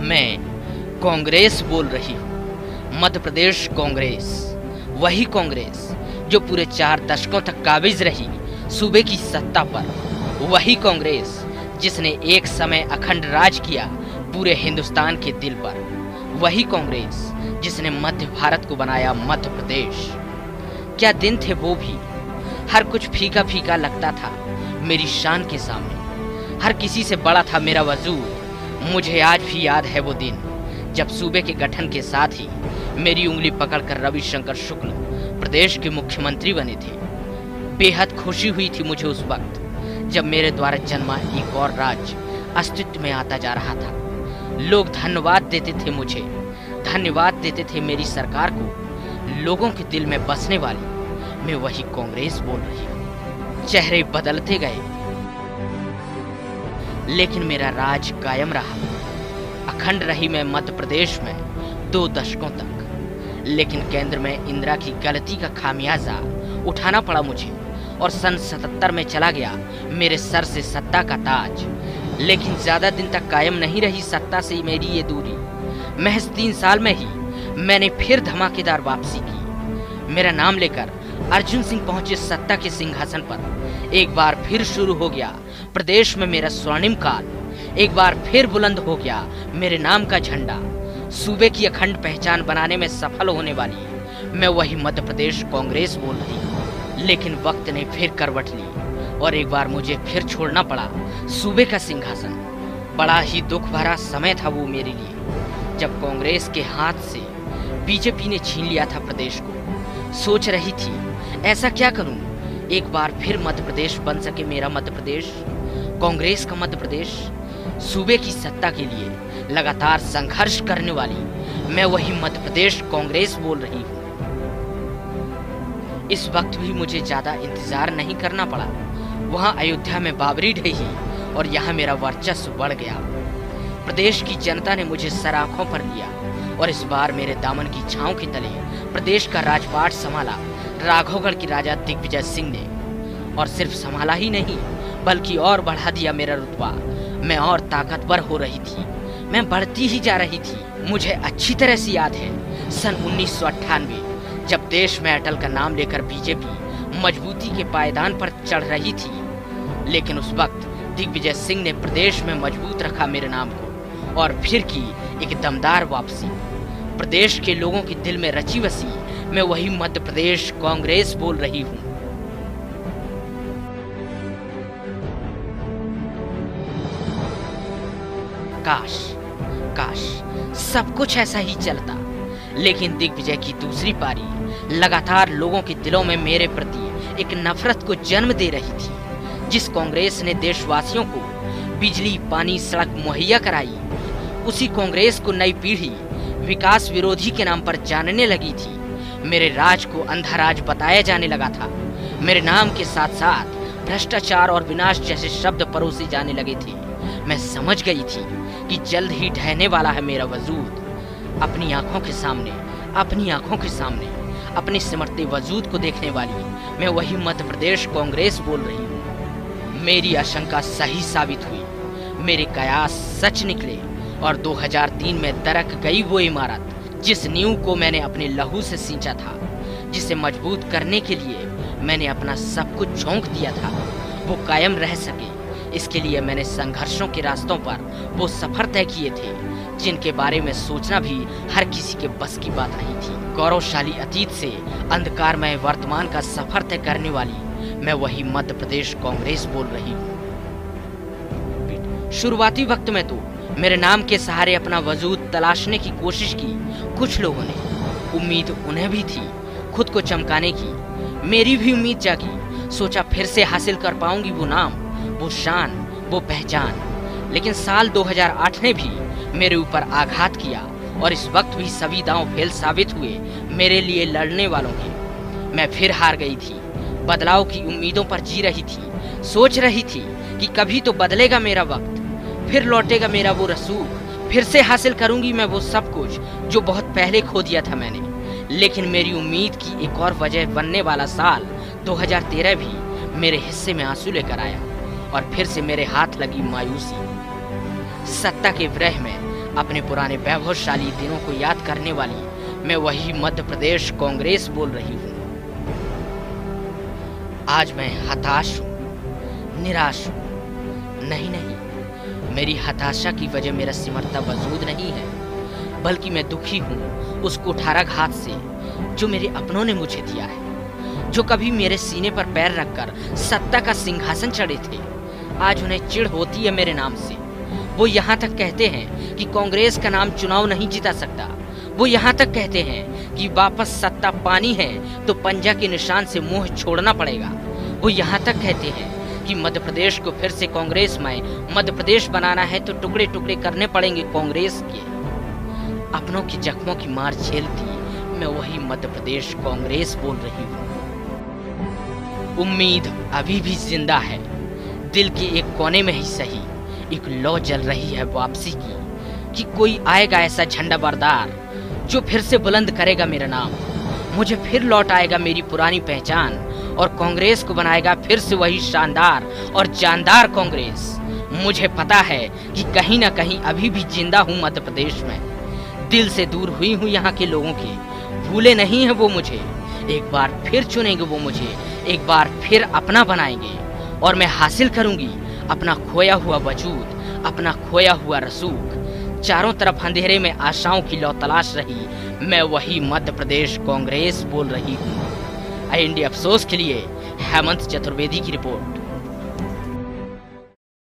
मैं कांग्रेस बोल रही हूँ। मध्य प्रदेश कांग्रेस, वही कांग्रेस जो पूरे 4 दशकों तक काबिज रही सूबे की सत्ता पर। वही कांग्रेस जिसने एक समय अखंड राज किया पूरे हिंदुस्तान के दिल पर। वही कांग्रेस जिसने मध्य भारत को बनाया मध्य प्रदेश। क्या दिन थे वो भी, हर कुछ फीका फीका लगता था मेरी शान के सामने। हर किसी से बड़ा था मेरा वजूद। मुझे आज भी याद है वो दिन जब सूबे के गठन के साथ ही मेरी उंगली पकड़कर रविशंकर शुक्ल प्रदेश के मुख्यमंत्री बने थे। बेहद खुशी हुई थी मुझे उस वक्त जब मेरे द्वारा जन्मा एक और राज्य अस्तित्व में आता जा रहा था। लोग धन्यवाद देते थे मुझे, धन्यवाद देते थे मेरी सरकार को। लोगों के दिल में बसने वाली मैं वही कांग्रेस बोल रही हूँ। चेहरे बदलते गए लेकिन मेरा राज कायम रहा। अखंड रही मैं मध्य प्रदेश में 2 दशकों तक। लेकिन केंद्र में इंदिरा की गलती का खामियाजा उठाना पड़ा मुझे और सन 77 में चला गया मेरे सर से सत्ता का ताज। लेकिन ज्यादा दिन तक कायम नहीं रही सत्ता से मेरी ये दूरी। महज 3 साल में ही मैंने फिर धमाकेदार वापसी की। मेरा नाम लेकर अर्जुन सिंह पहुंचे सत्ता के सिंहासन पर। एक बार फिर शुरू हो गया प्रदेश में मेरा स्वर्णिम काल। एक बार फिर बुलंद हो गया मेरे नाम का झंडा। सूबे की अखंड पहचान बनाने में सफल होने वाली मैं वही मध्य प्रदेश कांग्रेस बोल रही हूँ। लेकिन वक्त ने फिर करवट ली और एक बार मुझे फिर छोड़ना पड़ा सूबे का सिंहासन। बड़ा ही दुख भरा समय था वो मेरे लिए जब कांग्रेस के हाथ से बीजेपी ने छीन लिया था प्रदेश को। सोच रही थी ऐसा क्या करूं एक बार फिर मध्य प्रदेश बन सके मेरा मध्य प्रदेश, कांग्रेस का मध्य प्रदेश। सूबे की सत्ता के लिए लगातार संघर्ष करने वाली मैं वही मध्य प्रदेश कांग्रेस बोल रही हूँ। इस वक्त भी मुझे ज्यादा इंतजार नहीं करना पड़ा। वहां अयोध्या में बाबरी ढही और यहाँ मेरा वर्चस्व बढ़ गया। प्रदेश की जनता ने मुझे सराखों पर लिया और इस बार मेरे दामन की छांव के तले प्रदेश का राजपाट संभाला राघवगढ़ की राजा दिग्विजय सिंह ने। और सिर्फ संभाला ही नहीं बल्कि और बढ़ा दिया मेरा रुतबा। मैं और ताकतवर हो रही थी, मैं बढ़ती ही जा रही थी। मुझे अच्छी तरह से याद है सन 1998 जब देश में अटल का नाम लेकर बीजेपी मजबूती के पायदान पर चढ़ रही थी। लेकिन उस वक्त दिग्विजय सिंह ने प्रदेश में मजबूत रखा मेरे नाम को और फिर की एक दमदार वापसी। प्रदेश के लोगों के दिल में रची बसी मैं वही मध्य प्रदेश कांग्रेस बोल रही हूँ। काश काश सब कुछ ऐसा ही चलता। लेकिन दिग्विजय की दूसरी पारी लगातार लोगों के दिलों में मेरे प्रति एक नफरत को जन्म दे रही थी। जिस कांग्रेस ने देशवासियों को बिजली, पानी, सड़क मुहैया कराई, उसी कांग्रेस को नई पीढ़ी विकास विरोधी के नाम पर जानने लगी थी। मेरे राज को अंधा राज बताया जाने लगा था। मेरे नाम के साथ साथ भ्रष्टाचार और विनाश जैसे शब्द परोसे जाने लगे थे। मैं समझ गई थी कि जल्द ही ढहने वाला है मेरा वजूद। अपनी आंखों के सामने, अपनी आंखों के सामने अपने सिमरते वजूद को देखने वाली मैं वही मध्य प्रदेश कांग्रेस बोल रही हूँ। मेरी आशंका सही साबित हुई, मेरे कयास सच निकले और 2003 में दरक गई वो इमारत जिस नींव को मैंने अपने लहू से सींचा था, जिसे मजबूत करने के लिए मैंने अपना सब कुछ झोंक दिया था, वो कायम रह सके। इसके लिए मैंने संघर्षों के रास्तों पर वो सफर तय किए थे जिनके बारे में सोचना भी हर किसी के बस की बात नहीं थी। गौरवशाली अतीत से अंधकारमय वर्तमान का सफर तय करने वाली मैं वही मध्य प्रदेश कांग्रेस बोल रही हूँ। शुरुआती वक्त में तो मेरे नाम के सहारे अपना वजूद तलाशने की कोशिश की कुछ लोगों ने। उम्मीद उन्हें भी थी खुद को चमकाने की। मेरी भी उम्मीद जागी। सोचा फिर से हासिल कर पाऊंगी वो नाम, वो शान, वो पहचान। लेकिन साल 2008 ने भी मेरे ऊपर आघात किया और इस वक्त भी सभी दांव फेल साबित हुए मेरे लिए लड़ने वालों के। मैं फिर हार गई थी। बदलाव की उम्मीदों पर जी रही थी। सोच रही थी कि कभी तो बदलेगा मेरा वक्त, फिर लौटेगा मेरा वो रसूख, फिर से हासिल करूंगी मैं वो सब कुछ जो बहुत पहले खो दिया था मैंने। लेकिन मेरी उम्मीद की एक और वजह बनने वाला साल 2013 भी मेरे हिस्से में आंसू लेकर आया और फिर से मेरे हाथ लगी मायूसी। सत्ता के विरह में अपने पुराने वैभवशाली दिनों को याद करने वाली मैं वही मध्य प्रदेश कांग्रेस बोल रही हूँ। आज मैं हताश हूँ, निराश हूँ। नहीं, मेरी हताशा की वजह मेरा सिमरता वजूद नहीं है, बल्कि मैं दुखी हूँ उस कुठाराघात से जो मेरे अपनों ने मुझे दिया है, जो कभी मेरे सीने पर पैर रखकर सत्ता का सिंहासन चढ़े थे। आज उन्हें चिढ़ होती है मेरे नाम से। वो यहाँ तक कहते हैं कि कांग्रेस का नाम चुनाव नहीं जिता सकता। वो यहाँ तक कहते हैं कि वापस सत्ता पानी है तो पंजा के निशान से मुंह छोड़ना पड़ेगा। वो यहाँ तक कहते हैं कि मध्य प्रदेश को फिर से कांग्रेसमय मध्य प्रदेश बनाना है तो टुकड़े टुकड़े करने पड़ेंगे कांग्रेस के। अपनों की जख्मों की मार झेलती मैं वही मध्य प्रदेश कांग्रेस बोल रही हूँ। उम्मीद अभी भी जिंदा है, दिल के एक कोने में ही सही एक लौ जल रही है वापसी की, कि कोई आएगा ऐसा झंडा बरदार जो फिर से बुलंद करेगा मेरा नाम। मुझे फिर लौट आएगा मेरी पुरानी पहचान और कांग्रेस को बनाएगा फिर से वही शानदार और जानदार कांग्रेस। मुझे पता है कि कहीं ना कहीं अभी भी जिंदा हूँ मध्य प्रदेश में, दिल से दूर हुई हूँ यहाँ के लोगों के। भूले नहीं है वो मुझे, एक बार फिर चुनेंगे वो मुझे, एक बार फिर अपना बनाएंगे और मैं हासिल करूंगी अपना खोया हुआ वजूद, अपना खोया हुआ रसूख। चारों तरफ अंधेरे में आशाओं की लौ तलाश रही मैं वही मध्य प्रदेश कांग्रेस बोल रही हूँ। IND अफसोस के लिए हेमंत चतुर्वेदी की रिपोर्ट।